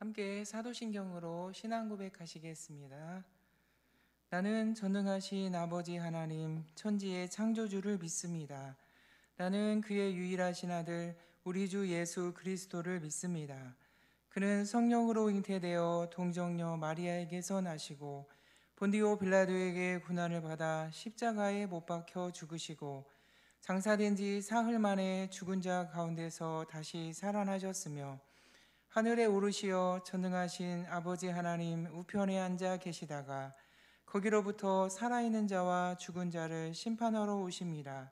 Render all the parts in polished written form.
함께 사도신경으로 신앙 고백하시겠습니다. 나는 전능하신 아버지 하나님 천지의 창조주를 믿습니다. 나는 그의 유일하신 아들 우리 주 예수 그리스도를 믿습니다. 그는 성령으로 잉태되어 동정녀 마리아에게서 나시고 본디오 빌라도에게 고난을 받아 십자가에 못 박혀 죽으시고 장사된 지 사흘 만에 죽은 자 가운데서 다시 살아나셨으며 하늘에 오르시어 전능하신 아버지 하나님 우편에 앉아 계시다가 거기로부터 살아있는 자와 죽은 자를 심판하러 오십니다.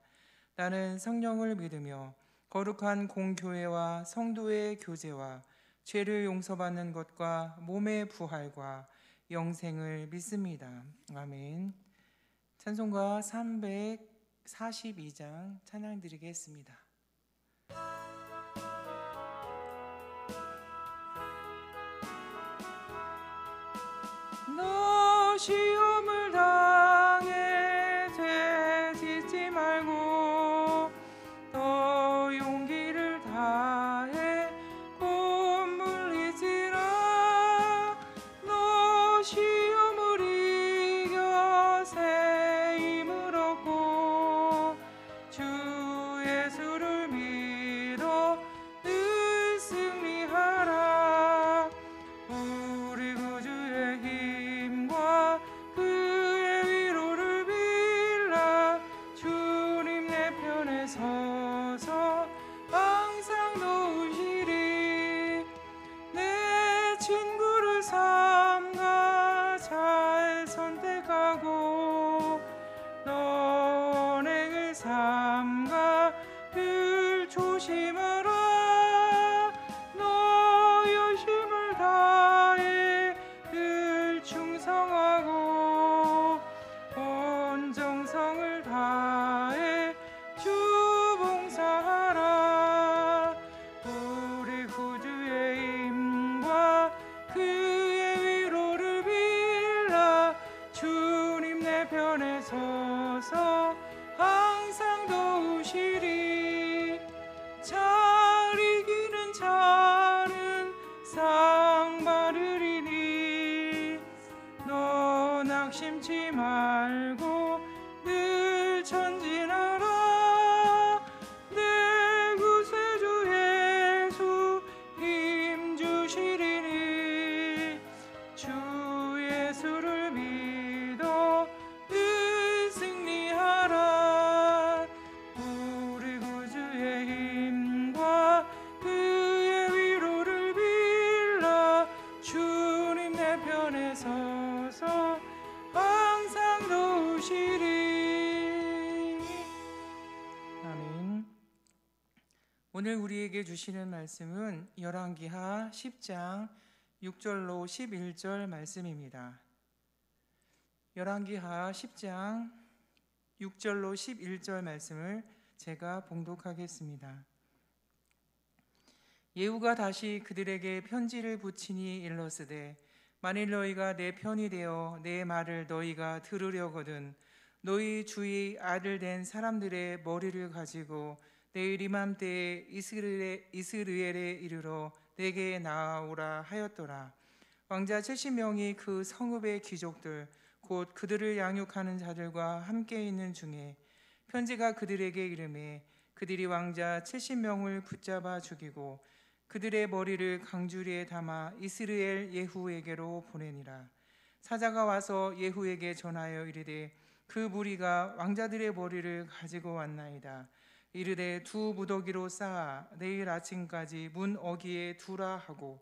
나는 성령을 믿으며 거룩한 공교회와 성도의 교제와 죄를 용서받는 것과 몸의 부활과 영생을 믿습니다. 아멘. 찬송가 342장 찬양 드리겠습니다. 너 시험을 당해 되짖지 말고 더 용기를 다해 곧 물리치라. 너 시험을 이겨 새 힘을 얻고 주 예수를 믿어 늘 승리하라. 우리 구주의 힘과 그의 위로를 빌라. 주님 내 편에 서서 항상 도우시리. 내 친구를 삼가 잘 선택하고 너 언행을 삼가 늘 조심하라. 너 열심을 다해 늘 충성하고 온 정성을 다해 주 봉사하라. 우리 구주의 힘과 그의 위로를 빌라. 주님 내 편에 서서 항상 도우시리. 잘 이기는 자는 상 받으리니 너 낙심치 말고 늘 전진하라. 내 구세주 예수 힘 주시리니 주 예수를 믿어 늘 승리하라. 우리 구주의 힘과 그의 위로를 빌라. 주님 내 편에 서서 항상 도우시리. 아멘. 오늘 우리에게 주시는 말씀은 열왕기하 10장 6절로 11절 말씀입니다. 열왕기하 10장 6절로 11절 말씀을 제가 봉독하겠습니다. 예후가 다시 그들에게 편지를 붙이니 일러스되 만일 너희가 내 편이 되어 내 말을 너희가 들으려거든 너희 주의 아들 된 사람들의 머리를 가지고 내일 이맘때에 이스라엘에 이르러 내게 나아오라 하였더라. 왕자 70명이 그 성읍의 귀족들 곧 그들을 양육하는 자들과 함께 있는 중에 편지가 그들에게 이르매 그들이 왕자 70명을 붙잡아 죽이고 그들의 머리를 강주리에 담아 이스라엘 예후에게로 보내니라. 사자가 와서 예후에게 전하여 이르되 그 무리가 왕자들의 머리를 가지고 왔나이다. 이르되 두 무더기로 쌓아 내일 아침까지 문 어귀에 두라 하고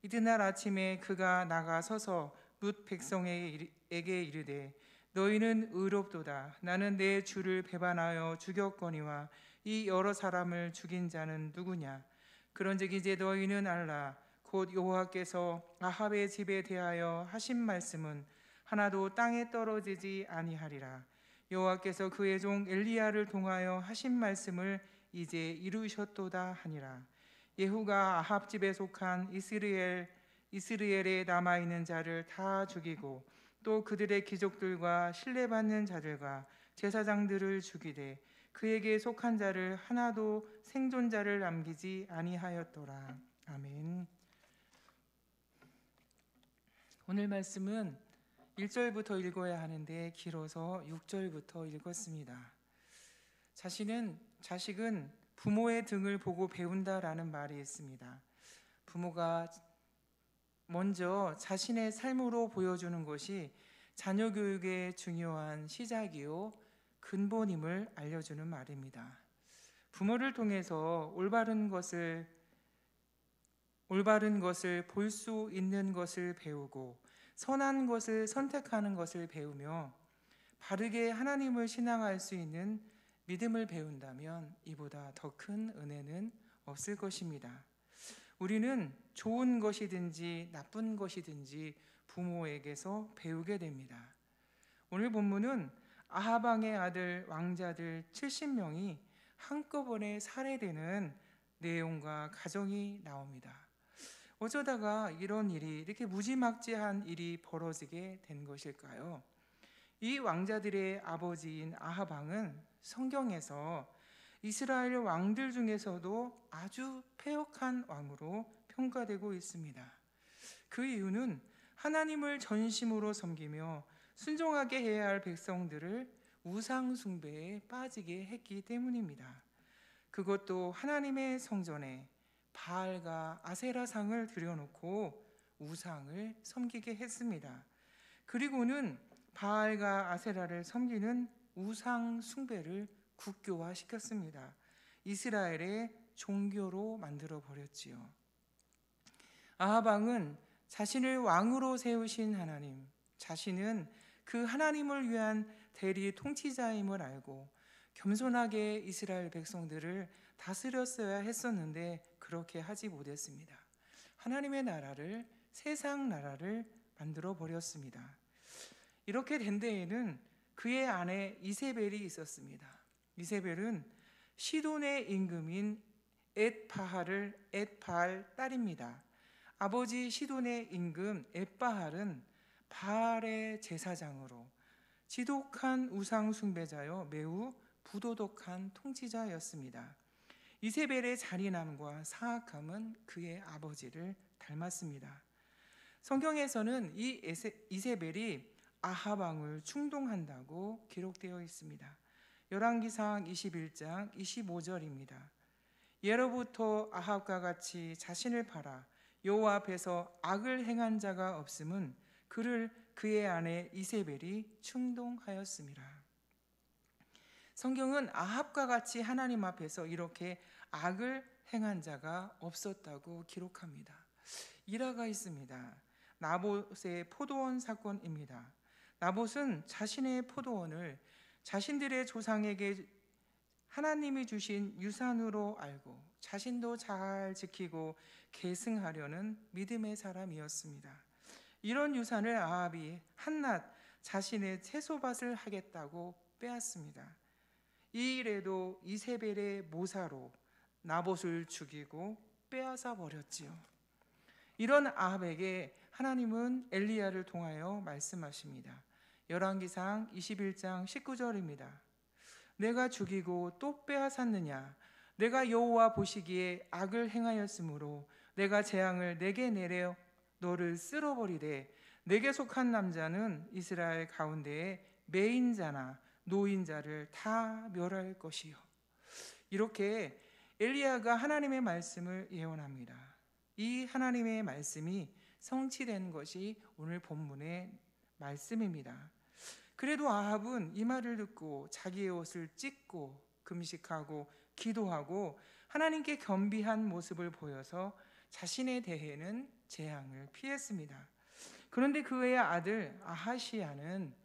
이튿날 아침에 그가 나가 서서 뭇 백성에게 이르되 너희는 의롭도다. 나는 내 주를 배반하여 죽였거니와 이 여러 사람을 죽인 자는 누구냐? 그런즉 이제 너희는 알라. 곧 여호와께서 아합의 집에 대하여 하신 말씀은 하나도 땅에 떨어지지 아니하리라. 여호와께서 그의 종 엘리야를 통하여 하신 말씀을 이제 이루셨도다 하니라. 예후가 아합 집에 속한 이스라엘에 남아 있는 자를 다 죽이고 또 그들의 귀족들과 신뢰받는 자들과 제사장들을 죽이되 그에게 속한 자를 하나도 생존자를 남기지 아니하였더라. 아멘. 오늘 말씀은 1절부터 읽어야 하는데 길어서 6절부터 읽었습니다. 자식은 부모의 등을 보고 배운다라는 말이 있습니다. 부모가 먼저 자신의 삶으로 보여주는 것이 자녀 교육의 중요한 시작이요 근본임을 알려주는 말입니다. 부모를 통해서 올바른 것을 볼 수 있는 것을 배우고 선한 것을 선택하는 것을 배우며 바르게 하나님을 신앙할 수 있는 믿음을 배운다면 이보다 더 큰 은혜는 없을 것입니다. 우리는 좋은 것이든지 나쁜 것이든지 부모에게서 배우게 됩니다. 오늘 본문은 아합 왕의 아들 왕자들 70명이 한꺼번에 살해되는 내용과 가정이 나옵니다. 어쩌다가 이런 일이 이렇게 무지막지한 일이 벌어지게 된 것일까요? 이 왕자들의 아버지인 아합 왕은 성경에서 이스라엘 왕들 중에서도 아주 패역한 왕으로 평가되고 있습니다. 그 이유는 하나님을 전심으로 섬기며 순종하게 해야 할 백성들을 우상 숭배에 빠지게 했기 때문입니다. 그것도 하나님의 성전에 바알과 아세라상을 들여놓고 우상을 섬기게 했습니다. 그리고는 바알과 아세라를 섬기는 우상 숭배를 국교화시켰습니다. 이스라엘의 종교로 만들어 버렸지요. 아합 왕은 자신을 왕으로 세우신 하나님, 자신은 그 하나님을 위한 대리 통치자임을 알고 겸손하게 이스라엘 백성들을 다스렸어야 했었는데 그렇게 하지 못했습니다. 하나님의 나라를, 세상 나라를 만들어 버렸습니다. 이렇게 된 데에는 그의 아내 이세벨이 있었습니다. 이세벨은 시돈의 임금인 엣바알 딸입니다. 아버지 시돈의 임금 엣바알은 바알의 제사장으로 지독한 우상 숭배자여 매우 부도덕한 통치자였습니다. 이세벨의 잔인함과 사악함은 그의 아버지를 닮았습니다. 성경에서는 이 이세벨이 아합 왕을 충동한다고 기록되어 있습니다. 열왕기상 21장 25절입니다. 예로부터 아합과 같이 자신을 팔아 여호와 앞에서 악을 행한 자가 없음은 그를 그의 아내 이세벨이 충동하였습니다. 성경은 아합과 같이 하나님 앞에서 이렇게 악을 행한 자가 없었다고 기록합니다. 일화가 있습니다. 나봇의 포도원 사건입니다. 나봇은 자신의 포도원을 자신들의 조상에게 하나님이 주신 유산으로 알고 자신도 잘 지키고 계승하려는 믿음의 사람이었습니다. 이런 유산을 아합이 한낱 자신의 채소밭을 하겠다고 빼앗습니다. 이 일에도 이세벨의 모사로 나봇을 죽이고 빼앗아 버렸지요. 이런 아합에게 하나님은 엘리야를 통하여 말씀하십니다. 열왕기상 21장 19절입니다. 내가 죽이고 또 빼앗았느냐? 내가 여호와 보시기에 악을 행하였으므로 내가 재앙을 내게 내려 너를 쓸어버리되 내게 속한 남자는 이스라엘 가운데에 매인자나 노인자를 다 멸할 것이요. 이렇게 엘리야가 하나님의 말씀을 예언합니다. 이 하나님의 말씀이 성취된 것이 오늘 본문의 말씀입니다. 그래도 아합은 이 말을 듣고 자기의 옷을 찢고 금식하고 기도하고 하나님께 겸비한 모습을 보여서 자신에 대해는 재앙을 피했습니다. 그런데 그의 아들 아하시야는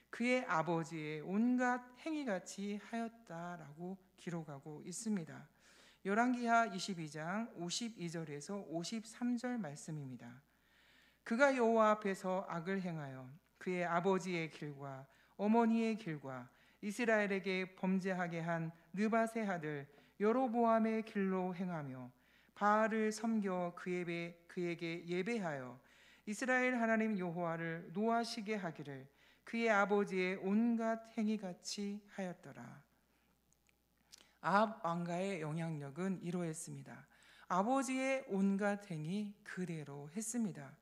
그의 아버지의 온갖 행위같이 하였다라고 기록하고 있습니다. 열왕기하 22장 52절에서 53절 말씀입니다. 그가 여호와 앞에서 악을 행하여 그의 아버지의 길과 어머니의 길과 이스라엘에게 범죄하게 한 느밧의 아들 여로보암의 길로 행하며 바알을 섬겨 그에게 예배하여 이스라엘 하나님 여호와를 노하시게 하기를 그의 아버지의 온갖 행위같이 하였더라. 아합 왕가의 영향력은 이러했습니다. 아버지의 온갖 행위 그대로 했습니다.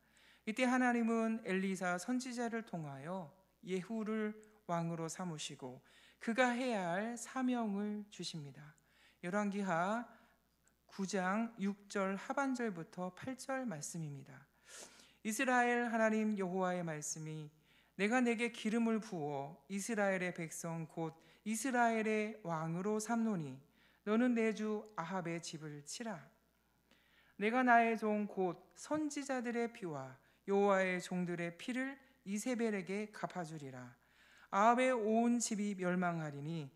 이때 하나님은 엘리사 선지자를 통하여 예후를 왕으로 삼으시고 그가 해야 할 사명을 주십니다. 열왕기하 9장 6절 하반절부터 8절 말씀입니다. 이스라엘 하나님 여호와의 말씀이 내가 내게 기름을 부어 이스라엘의 백성 곧 이스라엘의 왕으로 삼노니 너는 내 주 아합의 집을 치라. 내가 나의 종 곧 선지자들의 피와 여호와의 종들의 피를 이세벨에게 갚아주리라. 아합의 온 집이 멸망하리니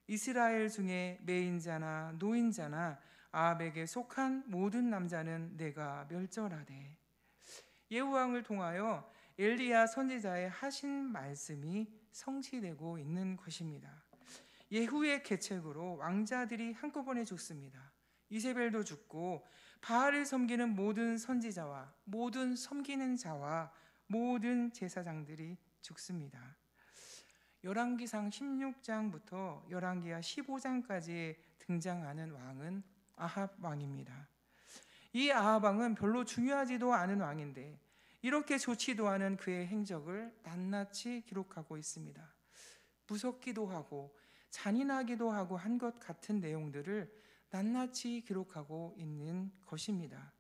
이스라엘 중에 매인자나 노인자나 아합에게 속한 모든 남자는 내가 멸절하되. 예후 왕을 통하여 엘리야 선지자의 하신 말씀이 성취되고 있는 것입니다. 예후의 계책으로 왕자들이 한꺼번에 죽습니다. 이세벨도 죽고 바알을 섬기는 모든 선지자와 모든 섬기는 자와 모든 제사장들이 죽습니다. 열왕기상 16장부터 열왕기하 15장까지 등장하는 왕은 아합 왕입니다. 이 아합 왕은 별로 중요하지도 않은 왕인데 이렇게 좋지도 않은 그의 행적을 낱낱이 기록하고 있습니다. 무섭기도 하고 잔인하기도 하고 한 것 같은 내용들을 낱낱이 기록하고 있는 것입니다.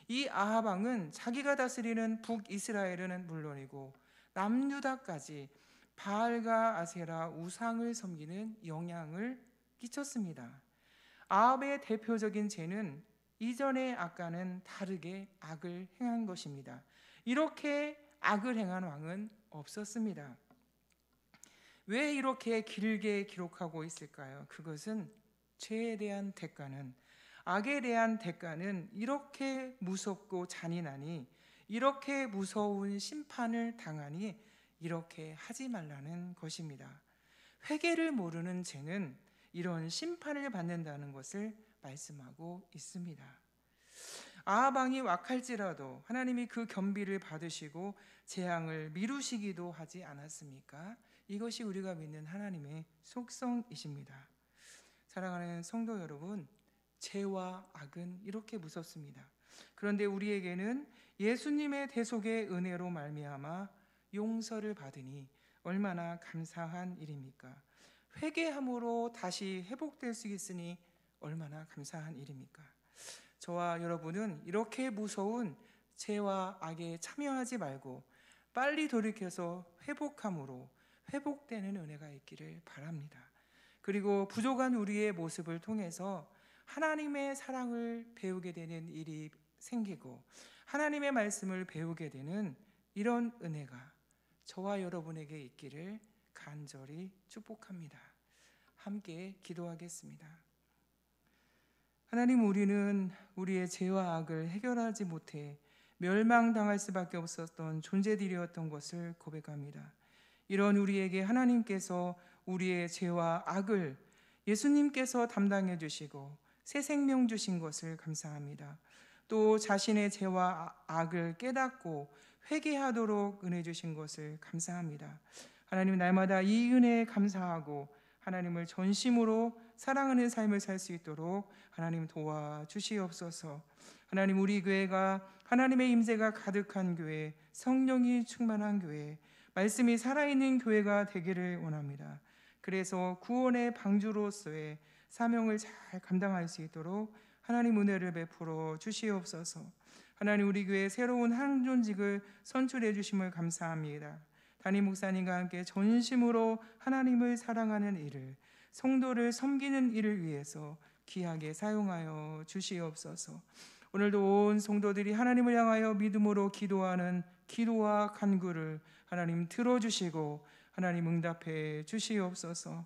이 아합 왕은 자기가 다스리는 북이스라엘은 물론이고 남유다까지 바알과 아세라 우상을 섬기는 영향을 끼쳤습니다. 아합의 대표적인 죄는 이전의 악과는 다르게 악을 행한 것입니다. 이렇게 악을 행한 왕은 없었습니다. 왜 이렇게 길게 기록하고 있을까요? 그것은 죄에 대한 대가는, 악에 대한 대가는 이렇게 무섭고 잔인하니, 이렇게 무서운 심판을 당하니 이렇게 하지 말라는 것입니다. 회개를 모르는 죄는 이런 심판을 받는다는 것을 말씀하고 있습니다. 아합 왕이 악할지라도 하나님이 그 겸비를 받으시고 재앙을 미루시기도 하지 않았습니까? 이것이 우리가 믿는 하나님의 속성이십니다. 사랑하는 성도 여러분, 죄와 악은 이렇게 무섭습니다. 그런데 우리에게는 예수님의 대속의 은혜로 말미암아 용서를 받으니 얼마나 감사한 일입니까? 회개함으로 다시 회복될 수 있으니 얼마나 감사한 일입니까? 저와 여러분은 이렇게 무서운 죄와 악에 참여하지 말고 빨리 돌이켜서 회복함으로 회복되는 은혜가 있기를 바랍니다. 그리고 부족한 우리의 모습을 통해서 하나님의 사랑을 배우게 되는 일이 생기고 하나님의 말씀을 배우게 되는 이런 은혜가 저와 여러분에게 있기를 간절히 축복합니다. 함께 기도하겠습니다. 하나님, 우리는 우리의 죄와 악을 해결하지 못해 멸망당할 수밖에 없었던 존재들이었던 것을 고백합니다. 이런 우리에게 하나님께서 우리의 죄와 악을 예수님께서 담당해 주시고 새 생명 주신 것을 감사합니다. 또 자신의 죄와 악을 깨닫고 회개하도록 은혜 주신 것을 감사합니다. 하나님, 날마다 이 은혜에 감사하고 하나님을 전심으로 사랑하는 삶을 살 수 있도록 하나님 도와주시옵소서. 하나님, 우리 교회가 하나님의 임재가 가득한 교회, 성령이 충만한 교회, 말씀이 살아있는 교회가 되기를 원합니다. 그래서 구원의 방주로서의 사명을 잘 감당할 수 있도록 하나님 은혜를 베풀어 주시옵소서. 하나님, 우리 교회 새로운 항존직을 선출해 주심을 감사합니다. 담임 목사님과 함께 전심으로 하나님을 사랑하는 일을, 성도를 섬기는 일을 위해서 귀하게 사용하여 주시옵소서. 오늘도 온 성도들이 하나님을 향하여 믿음으로 기도하는 기도와 간구를 하나님 들어주시고 하나님 응답해 주시옵소서.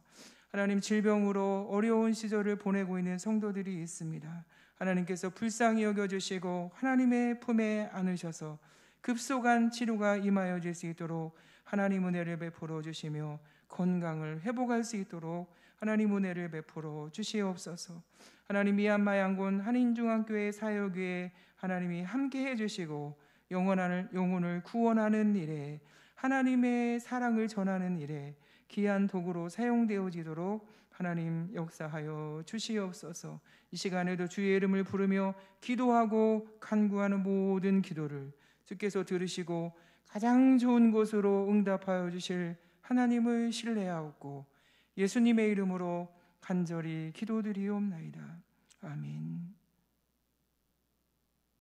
하나님, 질병으로 어려운 시절을 보내고 있는 성도들이 있습니다. 하나님께서 불쌍히 여겨주시고 하나님의 품에 안으셔서 급속한 치료가 임하여 질 수 있도록 하나님 은혜를 베풀어 주시며 건강을 회복할 수 있도록 하나님 은혜를 베풀어 주시옵소서. 하나님, 미얀마 양곤 한인중앙교회 사역에 하나님이 함께해 주시고 영혼을 구원하는 일에, 하나님의 사랑을 전하는 일에 귀한 도구로 사용되어지도록 하나님 역사하여 주시옵소서. 이 시간에도 주의 이름을 부르며 기도하고 간구하는 모든 기도를 주께서 들으시고 가장 좋은 곳으로 응답하여 주실 하나님을 신뢰하옵고 예수님의 이름으로 간절히 기도드리옵나이다. 아멘.